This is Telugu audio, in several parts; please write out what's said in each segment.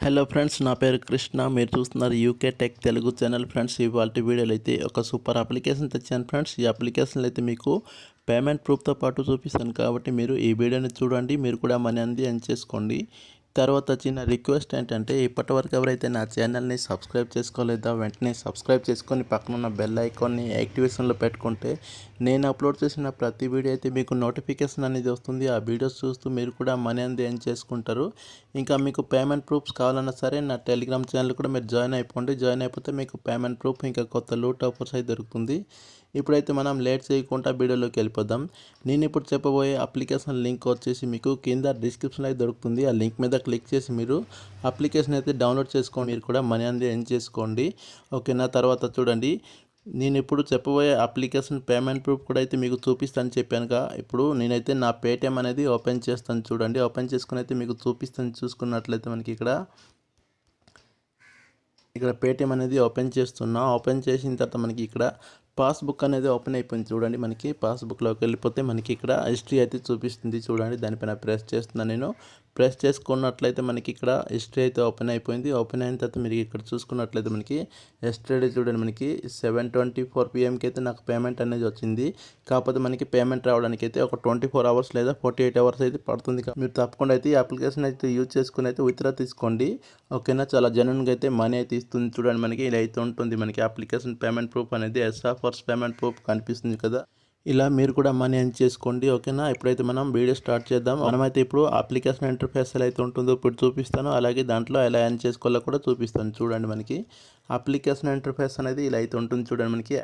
హలో ఫ్రెండ్స్, నా పేరు కృష్ణ. మీరు చూస్తున్నారు UK tech Telugu channel. Friends, ఇవాళ వీడియోలో అయితే ఒక సూపర్ అప్లికేషన్ తెచ్చాను ఫ్రెండ్స్. ఈ అప్లికేషన్లో అయితే మీకు పేమెంట్ ప్రూఫ్తో పాటు చూపిస్తాను కాబట్టి మీరు ఈ వీడియోని చూడండి. మీరు కూడా మనీ అనేది ఎర్న్ చేసుకోండి. తర్వాత చిన్న రిక్వెస్ట్ ఏంటంటే, ఇప్పటివరకు ఎవరైతే నా ఛానల్ని సబ్స్క్రైబ్ చేసుకోలేదో వెంటనే సబ్స్క్రైబ్ చేసుకొని పక్కన ఉన్న బెల్ ఐకాన్ని యాక్టివేషన్లో పెట్టుకుంటే నేను అప్లోడ్ చేసిన ప్రతి వీడియో అయితే మీకు నోటిఫికేషన్ అనేది వస్తుంది. ఆ వీడియోస్ చూస్తూ మీరు కూడా మనీ అనేది ఎర్న్ చేసుకుంటారు. ఇంకా మీకు పేమెంట్ ప్రూఫ్స్ కావాలన్నా సరే నా టెలిగ్రామ్ ఛానల్ కూడా మీరు జాయిన్ అయిపోండి. జాయిన్ అయిపోతే మీకు పేమెంట్ ప్రూఫ్ ఇంకా కొత్త లూట్ ఆఫర్స్ అయితే దొరుకుతుంది. ఇప్పుడైతే మనం లేట్ చేయకుండా వీడియోలోకి వెళ్ళిపోదాం. నేను ఇప్పుడు చెప్పబోయే అప్లికేషన్ లింక్ వచ్చేసి మీకు కింద డిస్క్రిప్షన్లో అయితే దొరుకుతుంది. ఆ లింక్ మీద క్లిక్ చేసి మీరు అప్లికేషన్ అయితే డౌన్లోడ్ చేసుకోండి. మీరు కూడా మనీ అనేది ఎర్న్ చేసుకోండి. ఓకేనా? తర్వాత చూడండి, నేను ఇప్పుడు చెప్పబోయే అప్లికేషన్ పేమెంట్ ప్రూఫ్ కూడా అయితే మీకు చూపిస్తాను చెప్పానుగా. ఇప్పుడు నేనైతే నా పేటిఎం అనేది ఓపెన్ చేస్తాను. చూడండి, ఓపెన్ చేసుకుని అయితే మీకు చూపిస్తాను. చూసుకున్నట్లయితే మనకి ఇక్కడ పేటిఎం అనేది ఓపెన్ చేస్తున్నా. ఓపెన్ చేసిన తర్వాత మనకి ఇక్కడ పాస్బుక్ అనేది ఓపెన్ అయిపోయింది. చూడండి, మనకి పాస్బుక్లోకి వెళ్ళిపోతే మనకి ఇక్కడ హిస్టరీ అయితే చూపిస్తుంది. చూడండి, దానిపైన ప్రెస్ చేస్తున్నాను. నేను ప్రెస్ చేసుకున్నట్లయితే మనకి ఇక్కడ హిస్టరీ అయితే ఓపెన్ అయిపోయింది. ఓపెన్ అయిన తర్వాత మీరు ఇక్కడ చూసుకున్నట్లయితే మనకి ఎస్టర్డే చూడండి, మనకి 7:24 PM అయితే నాకు పేమెంట్ అనేది వచ్చింది. కాకపోతే మనకి పేమెంట్ రావడానికి అయితే ఒక 24 hours లేదా 48 hours అయితే పడుతుంది. మీరు తప్పకుండా అయితే ఈ అప్లికేషన్ అయితే యూజ్ చేసుకుని అయితే విత్డ్రా తీసుకోండి. ఓకేనా? చాలా జెన్యూన్గా అయితే మనీ అయితే ఇస్తుంది. చూడండి, మనకి ఇలా అయితే ఉంటుంది. మనకి అప్లికేషన్ పేమెంట్ ప్రూఫ్ అనేది ఫస్ట్ పేమెంట్ ప్రూఫ్ కనిపిస్తుంది కదా. ఇలా మీరు కూడా మనీ ఎర్న్ చేసుకోండి. ఓకేనా? ఇప్పుడైతే మనం వీడియో స్టార్ట్ చేద్దాం. మనమైతే ఇప్పుడు అప్లికేషన్ ఇంటర్ఫేస్ ఎలా అయితే ఉంటుందో ఇప్పుడు చూపిస్తాను. అలాగే దాంట్లో ఎలా ఎర్న్ చేసుకోవాలో కూడా చూపిస్తాను. చూడండి, మనకి అప్లికేషన్ ఇంటర్ఫేస్ అనేది ఇలా అయితే ఉంటుంది. చూడండి, మనకి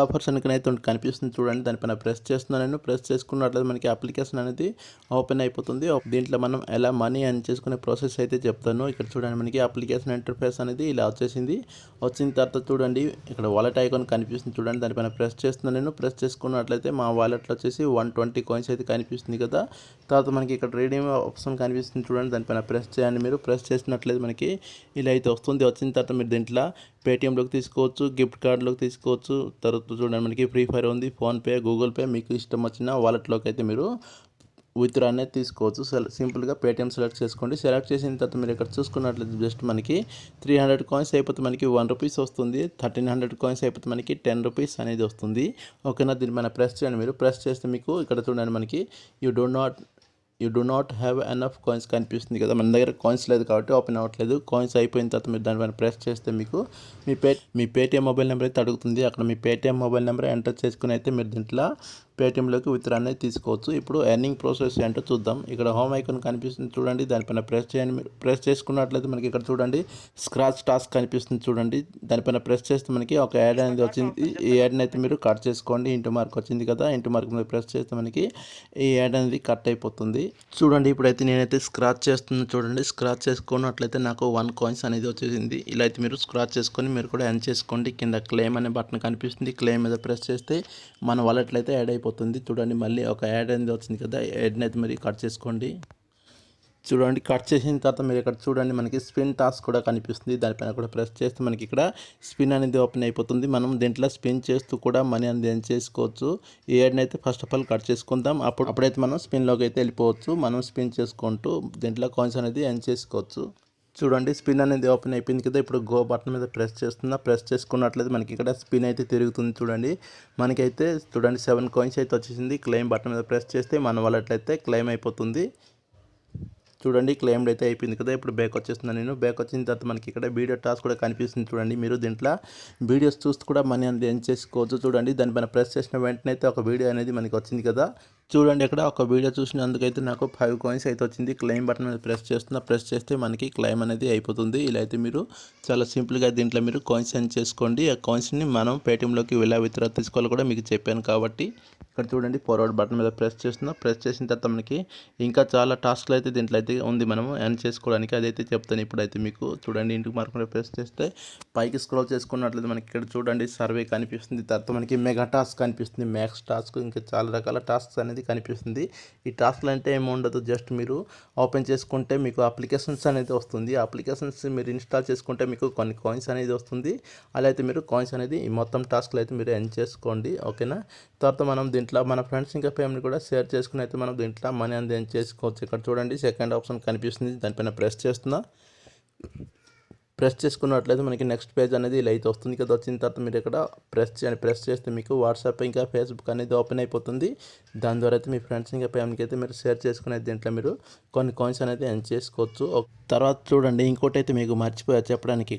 ఆఫర్స్ అని అయితే కనిపిస్తుంది. చూడండి, దానిపైన ప్రెస్ చేస్తున్నాను. నేను ప్రెస్ చేసుకున్నట్లయితే మనకి అప్లికేషన్ అనేది ఓపెన్ అయిపోతుంది. దీంట్లో మనం ఎలా మనీ ఎర్న్ చేసుకునే ప్రాసెస్ అయితే చెప్తాను. ఇక్కడ చూడండి, మనకి అప్లికేషన్ ఇంటర్ఫేస్ అనేది ఇలా వచ్చేసింది. వచ్చిన తర్వాత చూడండి, ఇక్కడ వాలెట్ ఐకాన్ కనిపిస్తుంది. చూడండి, దానిపైన ప్రెస్ చేస్తున్నాను. నేను ప్రెస్ చేసుకున్నట్లయితే మా వాలెట్లో వచ్చేసి 120 coins అయితే కనిపిస్తుంది కదా. తర్వాత మనకి ఇక్కడ రీడీమ్ ఆప్షన్ కనిపిస్తుంది. చూడండి, దానిపైన ప్రెస్ చేయండి. మీరు ప్రెస్ చేసినట్లయితే మనకి ఇలా అయితే వస్తుంది. వచ్చిన తర్వాత మీరు దీంట్లో పేటిఎంలోకి తీసుకోవచ్చు, గిఫ్ట్ కార్డులోకి తీసుకోవచ్చు. తర్వాత చూడండి, మనకి ఫ్రీ ఫైర్ ఉంది, ఫోన్పే, గూగుల్ పే, మీకు ఇష్టం వచ్చిన వాలెట్లోకి అయితే మీరు విత్డ్రా అనేది తీసుకోవచ్చు. సింపుల్గా పేటిఎం సెలెక్ట్ చేసుకోండి. సెలెక్ట్ చేసిన తర్వాత మీరు ఇక్కడ చూసుకున్నట్లయితే జస్ట్ మనకి 300 coins అయిపోతే మనకి 1 rupee వస్తుంది. 1300 coins అయిపోతే మనకి 10 rupees అనేది వస్తుంది. ఓకేనా? దీన్ని మన ప్రెస్ చేయండి. మీరు ప్రెస్ చేస్తే మీకు ఇక్కడ చూడండి, మనకి you do not have enough coins కనిపిస్తుంది కదా. మన దగ్గర కాయిన్స్ లేదు కాబట్టి ఓపెన్ అవ్వట్లేదు. కాయిన్స్ అయిపోయిన తర్వాత మీరు దానిపైన ప్రెస్ చేస్తే మీకు మీ పేటిఎం మొబైల్ నెంబర్ అయితే అడుగుతుంది. అక్కడ మీ పేటిఎం మొబైల్ నెంబర్ ఎంటర్ చేసుకుని అయితే మీరు దీంట్లో పేటిఎంలోకి విత్డ్రా అనేది తీసుకోవచ్చు. ఇప్పుడు ఎర్నింగ్ ప్రాసెస్ ఏంటో చూద్దాం. ఇక్కడ హోమ్ ఐకాన్ కనిపిస్తుంది. చూడండి, దానిపైన ప్రెస్ చేయండి. మీరు ప్రెస్ చేసుకున్నట్లయితే మనకి ఇక్కడ చూడండి స్క్రాచ్ టాస్క్ కనిపిస్తుంది. చూడండి, దానిపైన ప్రెస్ చేస్తే మనకి ఒక యాడ్ అనేది వచ్చింది. ఈ యాడ్ని అయితే మీరు కట్ చేసుకోండి. ఇంటూ మార్క్ వచ్చింది కదా, ఇంటూ మార్క్ మీద ప్రెస్ చేస్తే మనకి ఈ యాడ్ అనేది కట్ అయిపోతుంది. చూడండి, ఇప్పుడైతే నేనైతే స్క్రాచ్ చేస్తున్నాను. చూడండి, స్క్రాచ్ చేసుకున్నట్లయితే నాకు 1 coins అనేది వచ్చేసింది. ఇలా అయితే మీరు స్క్రాచ్ చేసుకొని మీరు కూడా ఎర్న్ చేసుకోండి. కింద క్లెయిమ్ అనే బటన్ కనిపిస్తుంది. క్లెయిమ్ మీద ప్రెస్ చేస్తే మన వాలెట్లో అయితే యాడ్ అయిపోతుంది. చూడండి, మళ్ళీ ఒక యాడ్ అనేది వచ్చింది కదా, యాడ్ని అయితే మరి కట్ చేసుకోండి. చూడండి, కట్ చేసిన తర్వాత మీరు ఇక్కడ చూడండి, మనకి స్పిన్ టాస్క్ కూడా కనిపిస్తుంది. దానిపైన కూడా ప్రెస్ చేస్తే మనకి ఇక్కడ స్పిన్ అనేది ఓపెన్ అయిపోతుంది. మనం దీంట్లో స్పిన్ చేస్తూ కూడా మనీ అనేది ఎర్న్ చేసుకోవచ్చు. ఈ యాడ్ని అయితే ఫస్ట్ ఆఫ్ ఆల్ కట్ చేసుకుందాం. అప్పుడైతే మనం స్పిన్లోకి అయితే వెళ్ళిపోవచ్చు. మనం స్పిన్ చేసుకుంటూ దీంట్లో కాయిన్స్ అనేది ఎర్న్ చేసుకోవచ్చు. చూడండి, స్పిన్ అనేది ఓపెన్ అయిపోయింది కదా. ఇప్పుడు గో బటన్ మీద ప్రెస్ చేస్తున్నా. ప్రెస్ చేసుకున్నట్లయితే మనకి ఇక్కడ స్పిన్ అయితే తిరుగుతుంది. చూడండి, మనకైతే చూడండి 7 coins అయితే వచ్చేసింది. క్లెయిమ్ బటన్ మీద ప్రెస్ చేస్తే మన వాలెట్లో అయితే క్లెయిమ్ అయిపోతుంది. చూడండి, క్లెయిమ్డ్ అయితే అయిపోయింది కదా. ఇప్పుడు బ్యాక్ వచ్చేస్తున్నాను. నేను బ్యాక్ వచ్చిన తర్వాత మనకి ఇక్కడ వీడియో టాస్క్ కూడా కనిపిస్తుంది. చూడండి, మీరు దీంట్లో వీడియోస్ చూస్తూ కూడా మనీ అనేది ఎర్న్ చేసుకోవచ్చు. చూడండి, దానిపైన ప్రెస్ చేసిన వెంటనే అయితే ఒక వీడియో అనేది మనకి వచ్చింది కదా. చూడండి, ఇక్కడ ఒక వీడియో చూసినందుకైతే నాకు 5 coins అయితే వచ్చింది. క్లెయిమ్ బటన్ మీద ప్రెస్ చేస్తున్నా. ప్రెస్ చేస్తే మనకి క్లెయిమ్ అనేది అయిపోతుంది. ఇలా అయితే మీరు చాలా సింపుల్గా దీంట్లో మీరు కాయిన్స్ ఎర్న్ చేసుకోండి. ఆ కాయిన్స్ని మనం పేటిఎంలోకి ఎలా విత్డ్రా తీసుకోవాలో కూడా మీకు చెప్పాను కాబట్టి ఇక్కడ చూడండి, ఫార్వర్డ్ బటన్ మీద ప్రెస్ చేస్తున్నా. ప్రెస్ చేసిన తర్వాత మనకి ఇంకా చాలా టాస్క్లు అయితే దీంట్లో అయితే ఉంది మనము ఎర్న్ చేసుకోవడానికి. అదైతే చెప్తాను ఇప్పుడైతే మీకు. చూడండి, ఇంటికి మార్క్ మీద ప్రెస్ చేస్తే పైకి స్క్రోల్ చేసుకున్నట్లయితే మనకి ఇక్కడ చూడండి సర్వే కనిపిస్తుంది. తర్వాత మనకి మెగా టాస్క్ కనిపిస్తుంది, మ్యాక్స్ టాస్క్, ఇంకా చాలా రకాల టాస్క్స్ అనేది కనిపిస్తుంది. ఈ టాస్క్లు అంటే ఏమి ఉండదు, జస్ట్ మీరు ఓపెన్ చేసుకుంటే మీకు అప్లికేషన్స్ అనేది వస్తుంది. ఆ అప్లికేషన్స్ మీరు ఇన్స్టాల్ చేసుకుంటే మీకు కొన్ని కాయిన్స్ అనేది వస్తుంది. అలా అయితే మీరు కాయిన్స్ అనేది ఈ మొత్తం టాస్క్లు అయితే మీరు ఎర్న్ చేసుకోండి. ఓకేనా? తర్వాత మనం దీంట్లో మన ఫ్రెండ్స్ ఇంకా ఫ్యామిలీ కూడా షేర్ చేసుకుని అయితే మనం దీంట్లో మనీ అనేది ఎర్న్ చేసుకోవచ్చు. ఇక్కడ చూడండి సెకండ్ ఆప్షన్ కనిపిస్తుంది. దానిపైన ప్రెస్ చేస్తున్నా. ప్రెస్ చేసుకున్నట్లయితే మనకి నెక్స్ట్ పేజ్ అనేది ఇలా అయితే వస్తుంది కదా. వచ్చిన తర్వాత మీరు ఇక్కడ ప్రెస్ చేయండి. ప్రెస్ చేస్తే మీకు వాట్సాప్ ఇంకా ఫేస్బుక్ అనేది ఓపెన్ అయిపోతుంది. దాని ద్వారా అయితే మీ ఫ్రెండ్స్ ఇంకా ఫ్యామిలీకి అయితే మీరు షేర్ చేసుకునే దీంట్లో మీరు కొన్ని కాయిన్స్ అనేది ఎర్న్ చేసుకోవచ్చు. తర్వాత చూడండి, ఇంకోటి అయితే మీకు మర్చిపోయా చెప్పడానికి.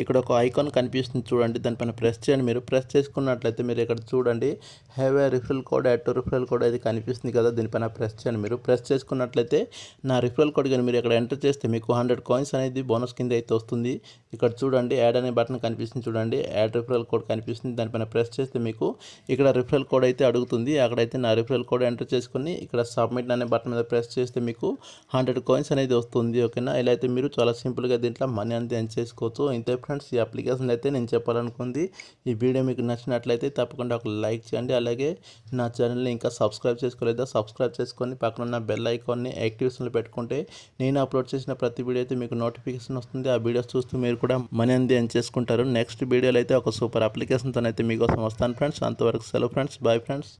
ఇక్కడ ఒక ఐకాన్ కనిపిస్తుంది చూడండి, దానిపైన ప్రెస్ చేయండి. మీరు ప్రెస్ చేసుకున్నట్లయితే మీరు ఇక్కడ చూడండి have a referral code add to referral code అయితే కనిపిస్తుంది కదా. దీనిపైన ప్రెస్ చేయండి. మీరు ప్రెస్ చేసుకున్నట్లయితే నా రిఫరల్ కోడ్ కానీ మీరు ఇక్కడ ఎంటర్ చేస్తే మీకు 100 కాయిన్స్ అనేది బోనస్ కింద అయితే వస్తుంది. ఇక్కడ చూడండి యాడ్ అనే బటన్ కనిపిస్తుంది చూడండి, యాడ్ రిఫరల్ కోడ్ కనిపిస్తుంది. దానిపైన ప్రెస్ చేస్తే మీకు ఇక్కడ రిఫరల్ కోడ్ అయితే అడుగుతుంది. అక్కడైతే నా రిఫరల్ కోడ్ ఎంటర్ చేసుకుని ఇక్కడ సబ్మిట్ అనే బటన్ మీద ప్రెస్ చేస్తే మీకు 100 కాయిన్స్ అనేది వస్తుంది. ఓకేనా, ఇలా అయితే మీరు చాలా సింపుల్గా దీంట్లో మనీ అనేది ఎర్న్ చేసుకోవచ్చు. ఇంతే ఫ్రెండ్స్, ఈ అప్లికేషన్ అయితే నేను చెప్పాలనుకుంది. ఈ వీడియో మీకు నచ్చినట్లయితే తప్పకుండా ఒక లైక్ చేయండి. అలాగే నా ఛానల్ని ఇంకా సబ్స్క్రైబ్ చేసుకోలేదా సబ్స్క్రైబ్ చేసుకొని పక్కన ఉన్న బెల్ ఐకాన్ని యాక్టివేషన్లో పెట్టుకుంటే నేను అప్లోడ్ చేసిన ప్రతి వీడియో అయితే మీకు నోటిఫికేషన్ వస్తుంది. ఆ వీడియోస్ చూస్తూ మీరు కూడా మనీ అనేది ఎర్న్ చేసుకుంటారు. నెక్స్ట్ వీడియోలో అయితే ఒక సూపర్ అప్లికేషన్తో అయితే మీకోసం వస్తాను ఫ్రెండ్స్. అంతవరకు సెలవు ఫ్రెండ్స్, బాయ్ ఫ్రెండ్స్.